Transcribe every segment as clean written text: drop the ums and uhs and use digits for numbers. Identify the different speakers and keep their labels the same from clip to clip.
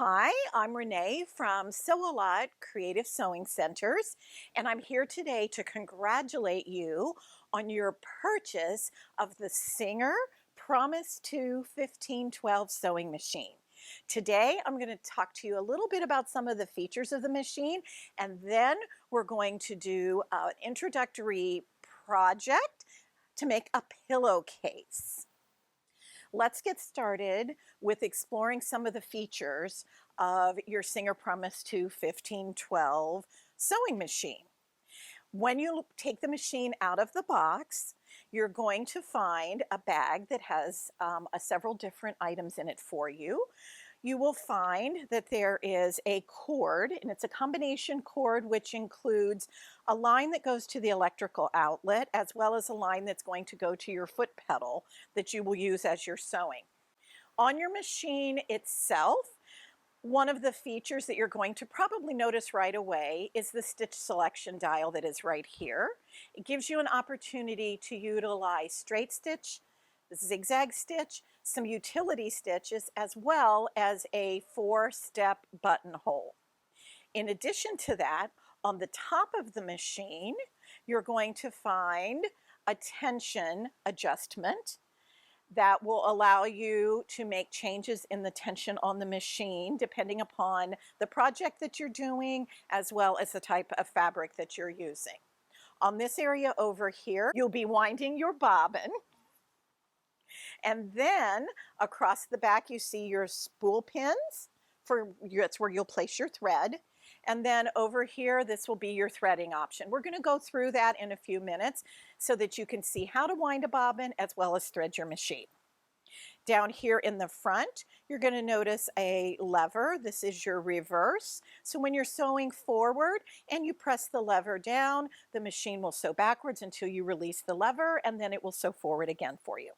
Speaker 1: Hi, I'm Renee from Sew A Lot Creative Sewing Centers, and I'm here today to congratulate you on your purchase of the Singer Promise 2 1512 sewing machine. Today, I'm going to talk to you a little bit about some of the features of the machine, and then we're going to do an introductory project to make a pillowcase. Let's get started with exploring some of the features of your Singer Promise 2 1512 sewing machine. When you take the machine out of the box, you're going to find a bag that has several different items in it for you. You will find that there is a cord, and it's a combination cord which includes a line that goes to the electrical outlet as well as a line that's going to go to your foot pedal that you will use as you're sewing. On your machine itself, one of the features that you're going to probably notice right away is the stitch selection dial that is right here. It gives you an opportunity to utilize straight stitch, zigzag stitch, some utility stitches, as well as a 4-step buttonhole. In addition to that, on the top of the machine, you're going to find a tension adjustment that will allow you to make changes in the tension on the machine depending upon the project that you're doing as well as the type of fabric that you're using. On this area over here, you'll be winding your bobbin. And then across the back, you see your spool pins. That's where you'll place your thread. And then over here, this will be your threading option. We're going to go through that in a few minutes so that you can see how to wind a bobbin as well as thread your machine. Down here in the front, you're going to notice a lever. This is your reverse. So when you're sewing forward and you press the lever down, the machine will sew backwards until you release the lever, and then it will sew forward again for you.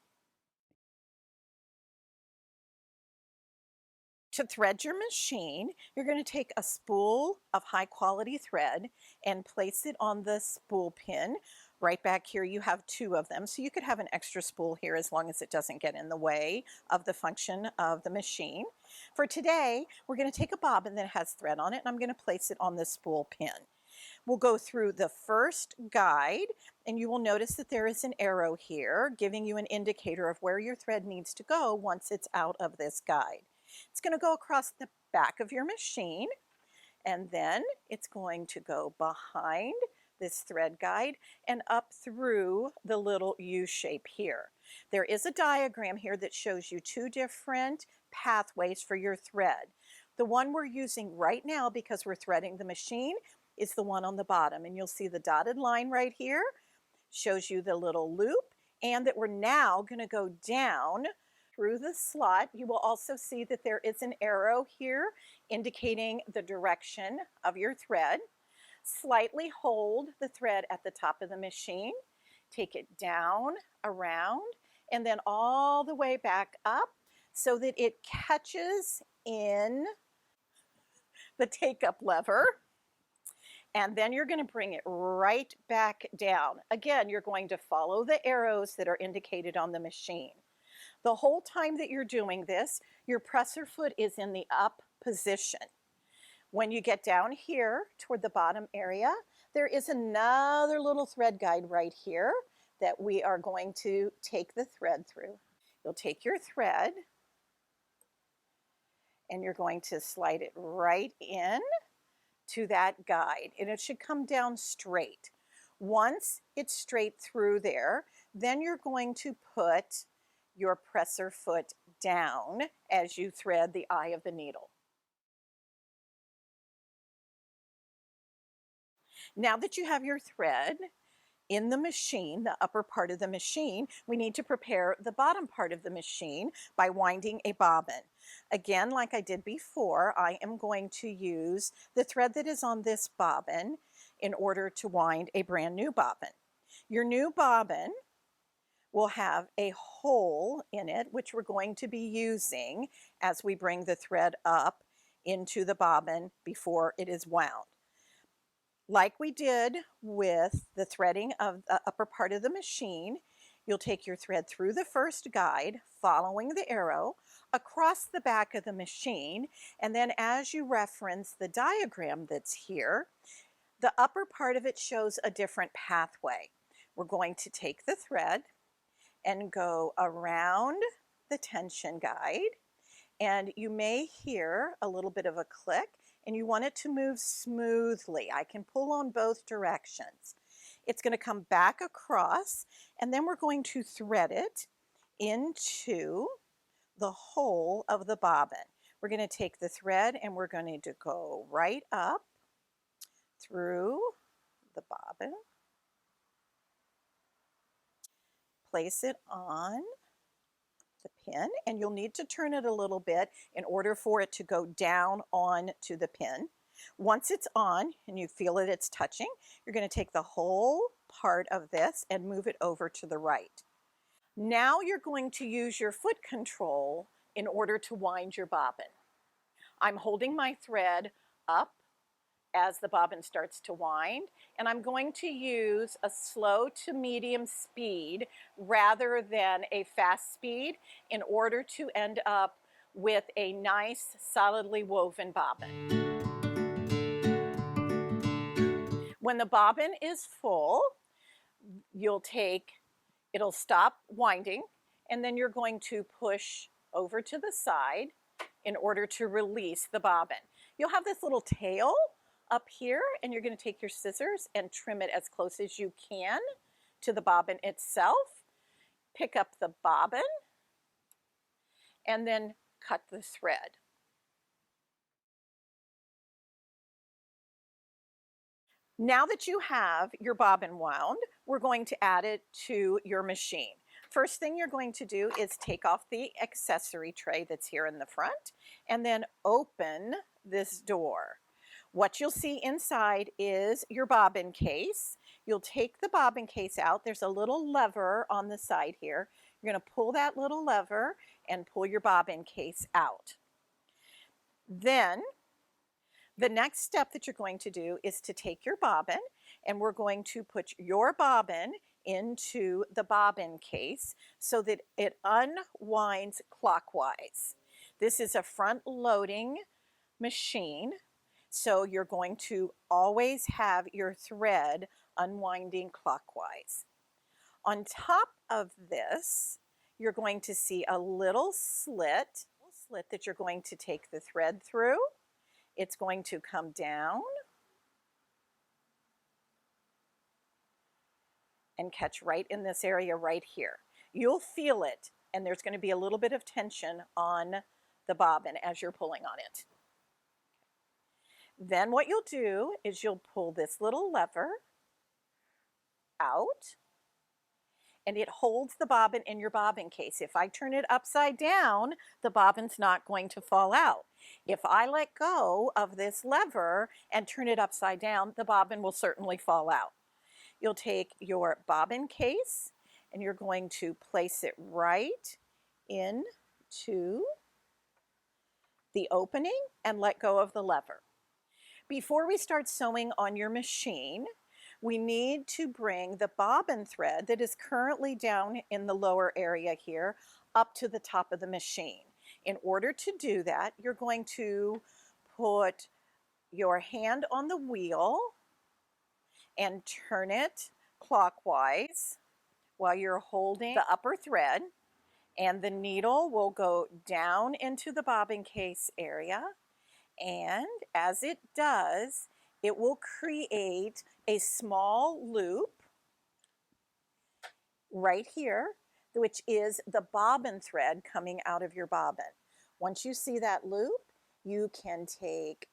Speaker 1: To thread your machine, you're going to take a spool of high quality thread and place it on the spool pin. Right back here you have 2 of them, so you could have an extra spool here as long as it doesn't get in the way of the function of the machine. For today, we're going to take a bobbin that has thread on it, and I'm going to place it on the spool pin. We'll go through the first guide, and you will notice that there is an arrow here giving you an indicator of where your thread needs to go once it's out of this guide. It's going to go across the back of your machine, and then it's going to go behind this thread guide and up through the little U shape here. There is a diagram here that shows you 2 different pathways for your thread. The one we're using right now because we're threading the machine is the one on the bottom, and you'll see the dotted line right here shows you the little loop, and that we're now going to go down through the slot. You will also see that there is an arrow here indicating the direction of your thread. Slightly hold the thread at the top of the machine, take it down, around, and then all the way back up so that it catches in the take-up lever. And then you're going to bring it right back down. Again, you're going to follow the arrows that are indicated on the machine. The whole time that you're doing this, your presser foot is in the up position. When you get down here toward the bottom area, there is another little thread guide right here that we are going to take the thread through. You'll take your thread and you're going to slide it right in to that guide, and it should come down straight. Once it's straight through there, then you're going to put your presser foot down as you thread the eye of the needle. Now that you have your thread in the machine, the upper part of the machine, we need to prepare the bottom part of the machine by winding a bobbin. Again, like I did before, I am going to use the thread that is on this bobbin in order to wind a brand new bobbin. Your new bobbin will have a hole in it, which we're going to be using as we bring the thread up into the bobbin before it is wound. Like we did with the threading of the upper part of the machine, you'll take your thread through the first guide, following the arrow. across the back of the machine, and then as you reference the diagram that's here, the upper part of it shows a different pathway. We're going to take the thread and go around the tension guide, and you may hear a little bit of a click, and you want it to move smoothly. I can pull on both directions. It's going to come back across, and then we're going to thread it into the hole of the bobbin. We're going to take the thread and we're going to go right up through the bobbin, place it on the pin, and you'll need to turn it a little bit in order for it to go down onto the pin. Once it's on and you feel that it's touching, you're going to take the whole part of this and move it over to the right. Now you're going to use your foot control in order to wind your bobbin. I'm holding my thread up as the bobbin starts to wind, and I'm going to use a slow to medium speed rather than a fast speed in order to end up with a nice solidly woven bobbin. When the bobbin is full, it'll stop winding, and then you're going to push over to the side in order to release the bobbin. You'll have this little tail up here, and you're going to take your scissors and trim it as close as you can to the bobbin itself. Pick up the bobbin and then cut the thread. Now that you have your bobbin wound, we're going to add it to your machine. First thing you're going to do is take off the accessory tray that's here in the front and then open this door. What you'll see inside is your bobbin case. You'll take the bobbin case out. There's a little lever on the side here. You're going to pull that little lever and pull your bobbin case out. Then the next step that you're going to do is to take your bobbin, and we're going to put your bobbin into the bobbin case so that it unwinds clockwise. This is a front-loading machine, so you're going to always have your thread unwinding clockwise. On top of this, you're going to see a little slit that you're going to take the thread through. It's going to come down and catch right in this area right here. You'll feel it, and there's going to be a little bit of tension on the bobbin as you're pulling on it. Then what you'll do is you'll pull this little lever out, and it holds the bobbin in your bobbin case. If I turn it upside down, the bobbin's not going to fall out. If I let go of this lever and turn it upside down, the bobbin will certainly fall out. You'll take your bobbin case and you're going to place it right into the opening and let go of the lever. Before we start sewing on your machine, we need to bring the bobbin thread that is currently down in the lower area here up to the top of the machine. In order to do that, you're going to put your hand on the wheel and turn it clockwise while you're holding the upper thread, and the needle will go down into the bobbin case area, and as it does, it will create a small loop right here, which is the bobbin thread coming out of your bobbin. Once you see that loop, you can take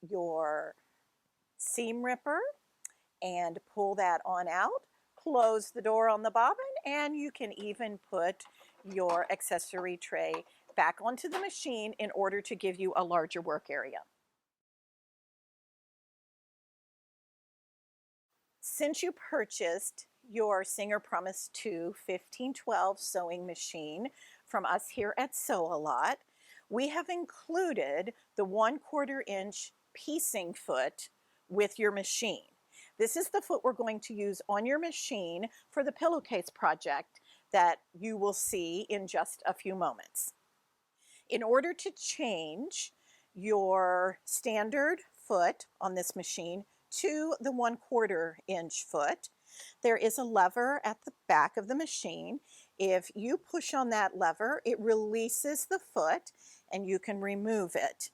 Speaker 1: your seam ripper and pull that on out, close the door on the bobbin, and you can even put your accessory tray back onto the machine in order to give you a larger work area. Since you purchased your Singer Promise 2 1512 sewing machine from us here at Sew-A-Lot, we have included the 1/4 inch piecing foot with your machine. This is the foot we're going to use on your machine for the pillowcase project that you will see in just a few moments. In order to change your standard foot on this machine to the 1/4 inch foot, there is a lever at the back of the machine. If you push on that lever, it releases the foot and you can remove it.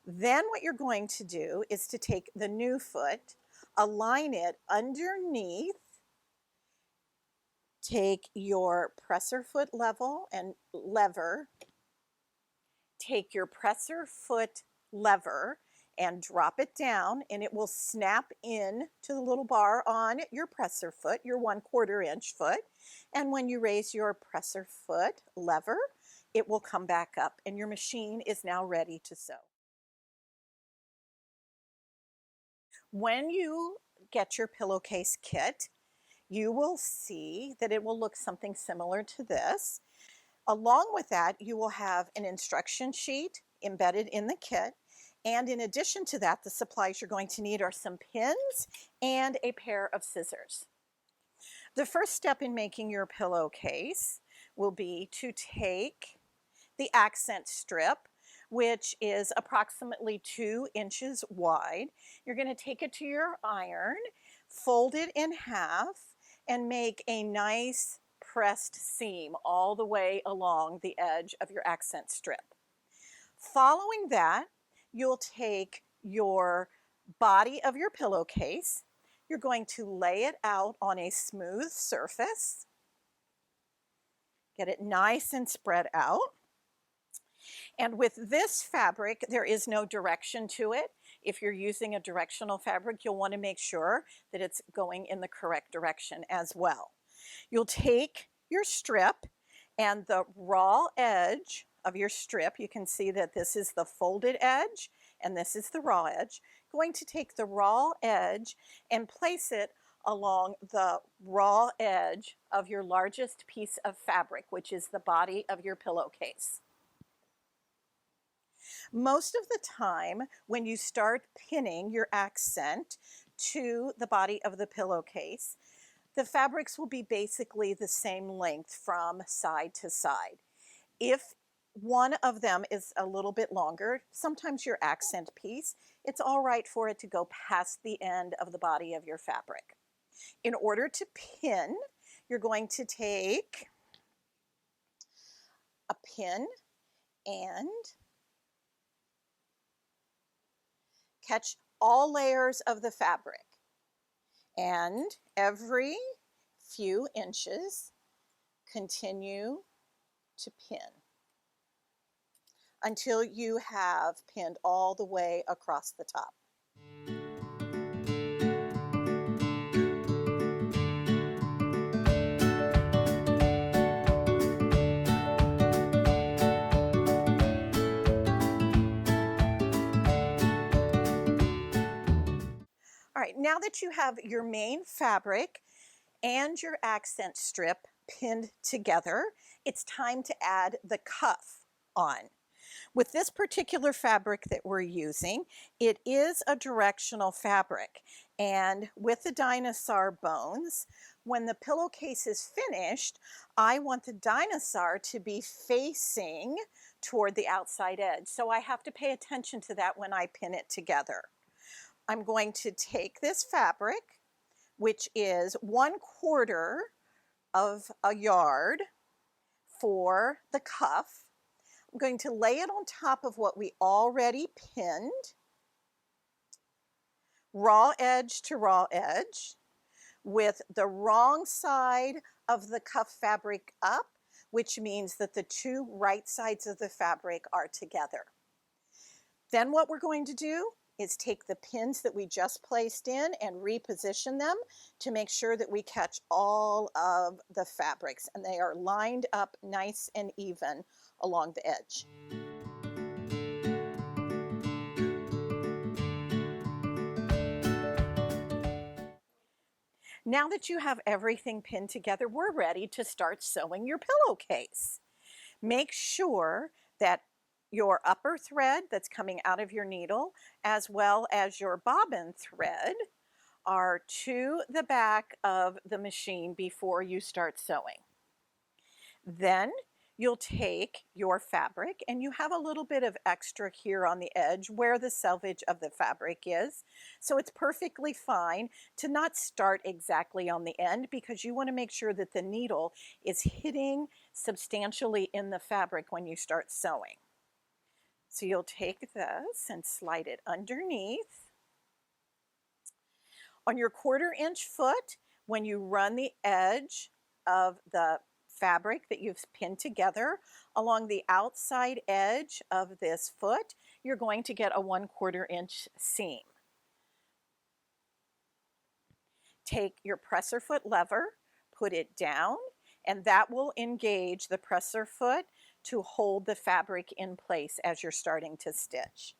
Speaker 1: Then what you're going to do is to take the new foot, align it underneath, take your presser foot lever, take your presser foot lever and drop it down, and it will snap in to the little bar on your presser foot, your 1/4 inch foot. And when you raise your presser foot lever, it will come back up and your machine is now ready to sew. When you get your pillowcase kit, you will see that it will look something similar to this. Along with that, you will have an instruction sheet embedded in the kit. And in addition to that, the supplies you're going to need are some pins and a pair of scissors. The first step in making your pillowcase will be to take the accent strip, which is approximately 2 inches wide. You're going to take it to your iron, fold it in half, and make a nice pressed seam all the way along the edge of your accent strip. Following that, you'll take your body of your pillowcase. You're going to lay it out on a smooth surface. Get it nice and spread out. And with this fabric, there is no direction to it. If you're using a directional fabric, you'll want to make sure that it's going in the correct direction as well. You'll take your strip and the raw edge of your strip, you can see that this is the folded edge and this is the raw edge. Going to take the raw edge and place it along the raw edge of your largest piece of fabric, which is the body of your pillowcase. Most of the time, when you start pinning your accent to the body of the pillowcase, the fabrics will be basically the same length from side to side. If one of them is a little bit longer, sometimes your accent piece, it's all right for it to go past the end of the body of your fabric. In order to pin, you're going to take a pin and catch all layers of the fabric, and every few inches continue to pin until you have pinned all the way across the top. All right, now that you have your main fabric and your accent strip pinned together, it's time to add the cuff on. With this particular fabric that we're using, it is a directional fabric, and with the dinosaur bones, when the pillowcase is finished, I want the dinosaur to be facing toward the outside edge, so I have to pay attention to that when I pin it together. I'm going to take this fabric, which is 1/4 of a yard for the cuff. I'm going to lay it on top of what we already pinned, raw edge to raw edge, with the wrong side of the cuff fabric up, which means that the two right sides of the fabric are together. Then what we're going to do is take the pins that we just placed in and reposition them to make sure that we catch all of the fabrics and they are lined up nice and even along the edge. Now that you have everything pinned together, we're ready to start sewing your pillowcase. Make sure that your upper thread that's coming out of your needle, as well as your bobbin thread, are to the back of the machine before you start sewing. Then You'll take your fabric, and you have a little bit of extra here on the edge where the selvage of the fabric is. So it's perfectly fine to not start exactly on the end, because you want to make sure that the needle is hitting substantially in the fabric when you start sewing. So you'll take this and slide it underneath. On your 1/4 inch foot, when you run the edge of the fabric that you've pinned together along the outside edge of this foot, you're going to get a 1/4 inch seam. Take your presser foot lever, put it down, and that will engage the presser foot to hold the fabric in place as you're starting to stitch.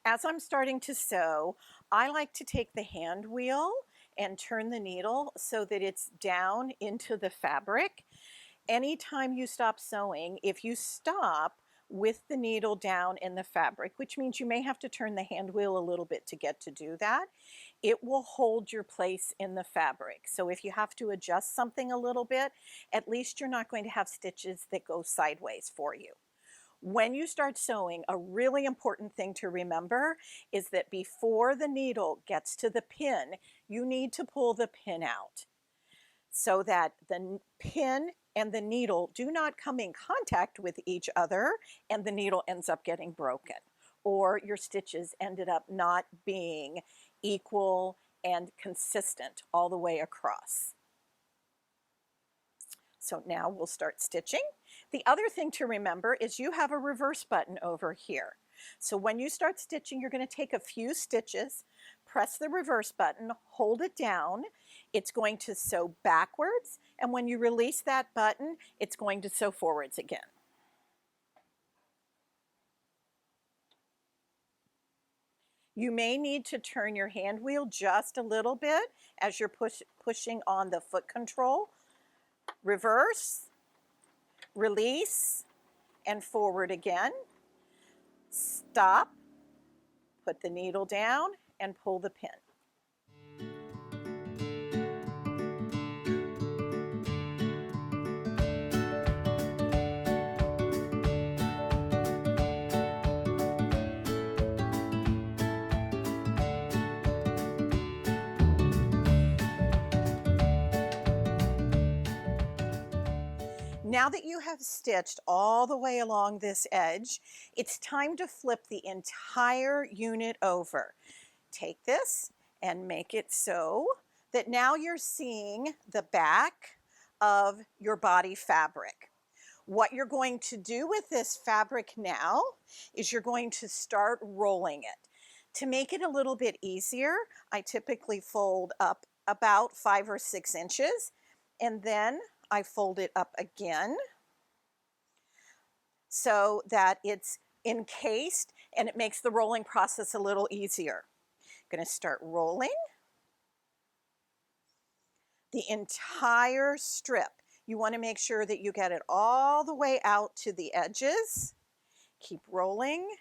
Speaker 1: As I'm starting to sew, I like to take the hand wheel and turn the needle so that it's down into the fabric. Anytime you stop sewing, if you stop with the needle down in the fabric, which means you may have to turn the hand wheel a little bit to get to do that, it will hold your place in the fabric. So if you have to adjust something a little bit, at least you're not going to have stitches that go sideways for you. When you start sewing, a really important thing to remember is that before the needle gets to the pin, you need to pull the pin out so that the pin and the needle do not come in contact with each other and the needle ends up getting broken, or your stitches ended up not being equal and consistent all the way across. So now we'll start stitching. The other thing to remember is you have a reverse button over here. So when you start stitching, you're going to take a few stitches, press the reverse button, hold it down. It's going to sew backwards, and when you release that button, it's going to sew forwards again. You may need to turn your hand wheel just a little bit as you're pushing on the foot control. Reverse, release, and forward again. Stop, put the needle down, and pull the pin. Now that you have stitched all the way along this edge, it's time to flip the entire unit over. Take this and make it so that now you're seeing the back of your body fabric. What you're going to do with this fabric now is you're going to start rolling it. To make it a little bit easier, I typically fold up about 5 or 6 inches, and then I fold it up again so that it's encased and it makes the rolling process a little easier. I'm going to start rolling the entire strip. You want to make sure that you get it all the way out to the edges. Keep rolling,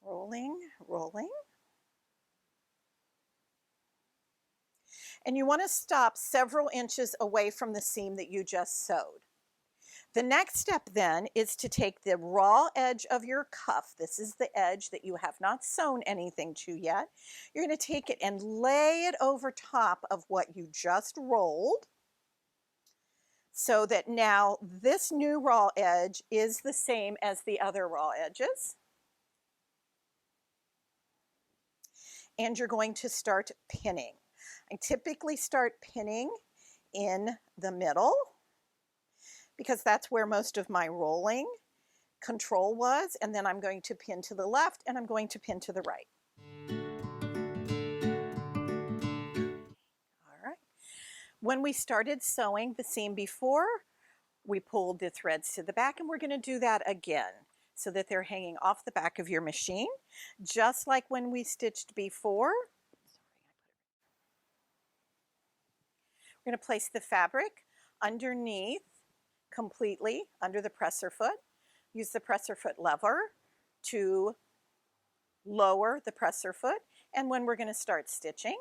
Speaker 1: rolling, rolling. And you want to stop several inches away from the seam that you just sewed. The next step then is to take the raw edge of your cuff. This is the edge that you have not sewn anything to yet. You're going to take it and lay it over top of what you just rolled, so that now this new raw edge is the same as the other raw edges. And you're going to start pinning. I typically start pinning in the middle because that's where most of my rolling control was, and then I'm going to pin to the left and I'm going to pin to the right. All right. When we started sewing the seam before, we pulled the threads to the back, and we're going to do that again so that they're hanging off the back of your machine, just like when we stitched before. We're going to place the fabric underneath, completely under the presser foot. Use the presser foot lever to lower the presser foot. And when we're going to start stitching,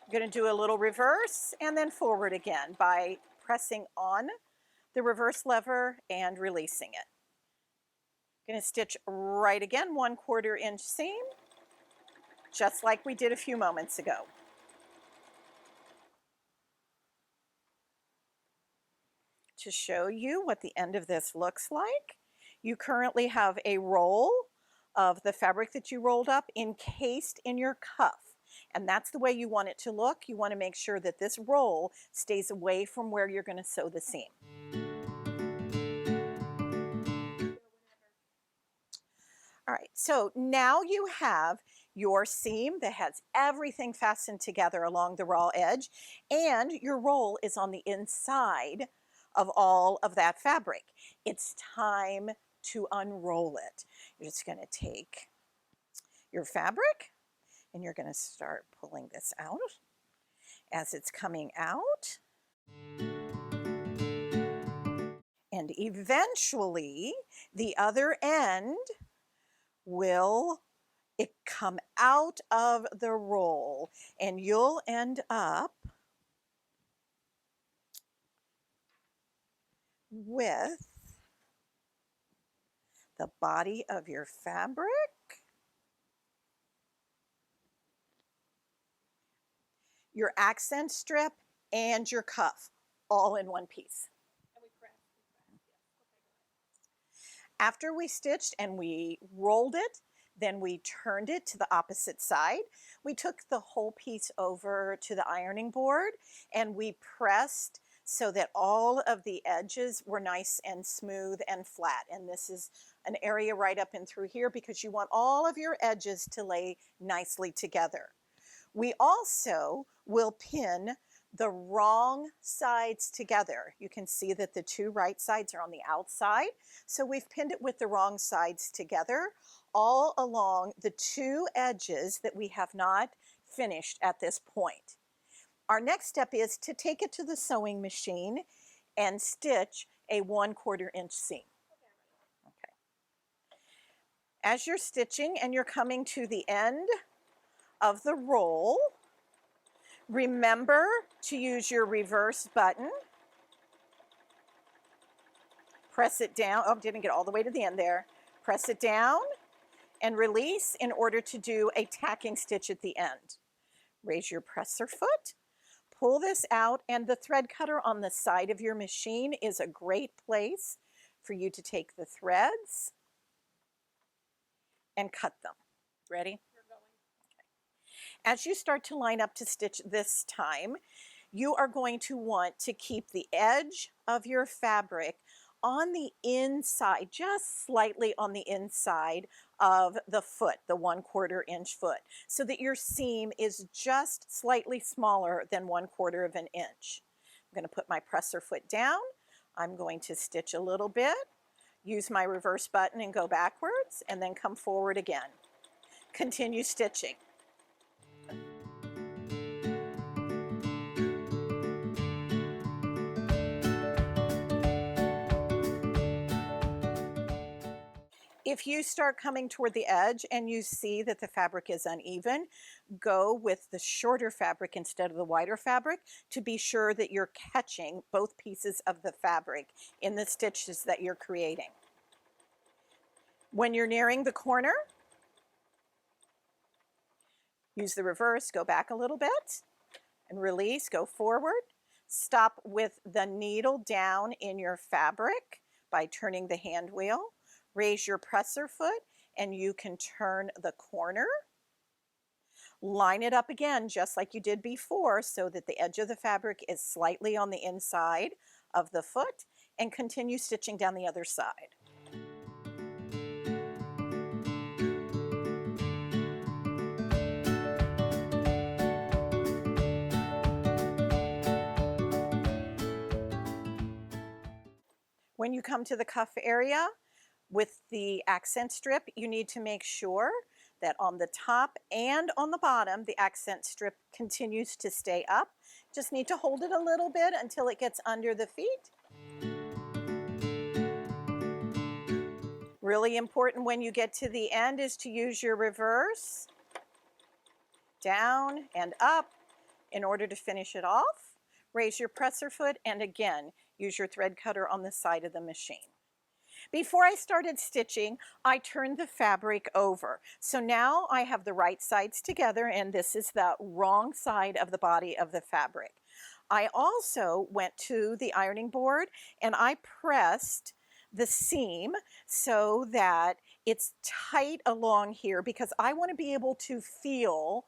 Speaker 1: I'm going to do a little reverse and then forward again by pressing on the reverse lever and releasing it. Going to stitch right again, 1/4 inch seam, just like we did a few moments ago. To show you what the end of this looks like, you currently have a roll of the fabric that you rolled up encased in your cuff. And that's the way you want it to look. You want to make sure that this roll stays away from where you're going to sew the seam. All right, so now you have your seam that has everything fastened together along the raw edge, and your roll is on the inside of all of that fabric. It's time to unroll it. You're just going to take your fabric and you're going to start pulling this out as it's coming out. And eventually the other end will come out of the roll and you'll end up with the body of your fabric, your accent strip, and your cuff all in one piece. After we stitched and we rolled it, then we turned it to the opposite side. We took the whole piece over to the ironing board and we pressed so that all of the edges were nice and smooth and flat. And this is an area right up and through here because you want all of your edges to lay nicely together. We also will pin the wrong sides together. You can see that the two right sides are on the outside, so we've pinned it with the wrong sides together all along the two edges that we have not finished at this point. Our next step is to take it to the sewing machine and stitch a 1/4 inch seam. Okay. As you're stitching and you're coming to the end of the roll, remember to use your reverse button. Press it down. Oh, didn't get all the way to the end there. Press it down and release in order to do a tacking stitch at the end. Raise your presser foot, pull this out, and the thread cutter on the side of your machine is a great place for you to take the threads and cut them. Ready? As you start to line up to stitch this time, you are going to want to keep the edge of your fabric on the inside, just slightly on the inside of the foot, the 1/4 inch foot, so that your seam is just slightly smaller than 1/4 of an inch. I'm going to put my presser foot down. I'm going to stitch a little bit, use my reverse button and go backwards, and then come forward again. Continue stitching. If you start coming toward the edge and you see that the fabric is uneven, go with the shorter fabric instead of the wider fabric to be sure that you're catching both pieces of the fabric in the stitches that you're creating. When you're nearing the corner, use the reverse, go back a little bit, and release, go forward. Stop with the needle down in your fabric by turning the hand wheel. Raise your presser foot and you can turn the corner. Line it up again just like you did before so that the edge of the fabric is slightly on the inside of the foot, and continue stitching down the other side. When you come to the cuff area with the accent strip, you need to make sure that on the top and on the bottom, the accent strip continues to stay up. Just need to hold it a little bit until it gets under the feet. Really important when you get to the end is to use your reverse, down and up, In order to finish it off, raise your presser foot and again, use your thread cutter on the side of the machine. Before I started stitching, I turned the fabric over. So now I have the right sides together and this is the wrong side of the body of the fabric. I also went to the ironing board and I pressed the seam so that it's tight along here because I want to be able to feel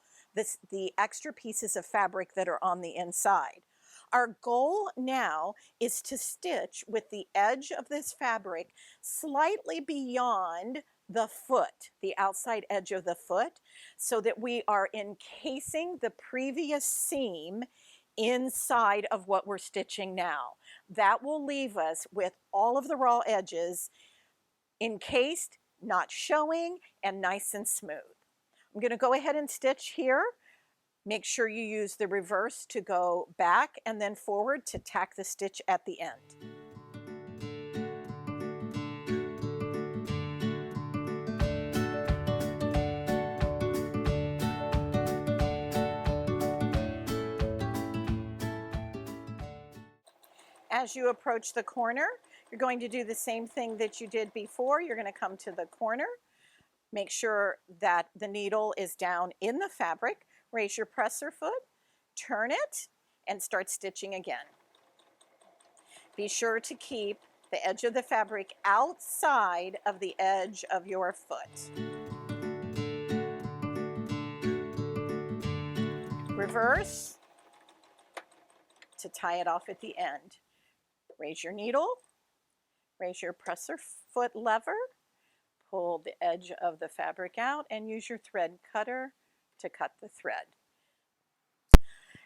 Speaker 1: the extra pieces of fabric that are on the inside. Our goal now is to stitch with the edge of this fabric slightly beyond the foot, the outside edge of the foot, so that we are encasing the previous seam inside of what we're stitching now. That will leave us with all of the raw edges encased, not showing, and nice and smooth. I'm going to go ahead and stitch here. Make sure you use the reverse to go back and then forward to tack the stitch at the end. As you approach the corner, you're going to do the same thing that you did before. You're going to come to the corner. Make sure that the needle is down in the fabric. Raise your presser foot, turn it, and start stitching again. Be sure to keep the edge of the fabric outside of the edge of your foot. Reverse to tie it off at the end. Raise your needle, raise your presser foot lever, pull the edge of the fabric out, and use your thread cutter to cut the thread.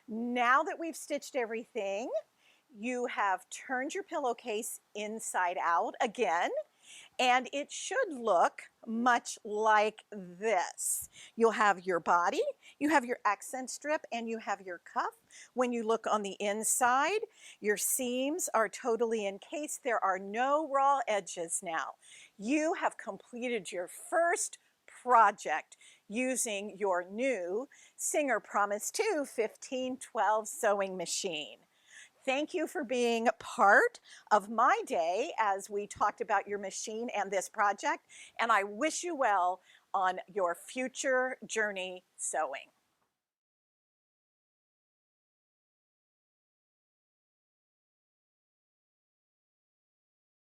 Speaker 1: Now that we've stitched everything, you have turned your pillowcase inside out again, and it should look much like this. You'll have your body, you have your accent strip, and you have your cuff. When you look on the inside, your seams are totally encased. There are no raw edges now. You have completed your first project using your new Singer Promise 2 1512 sewing machine. Thank you for being part of my day as we talked about your machine and this project, and I wish you well on your future journey sewing.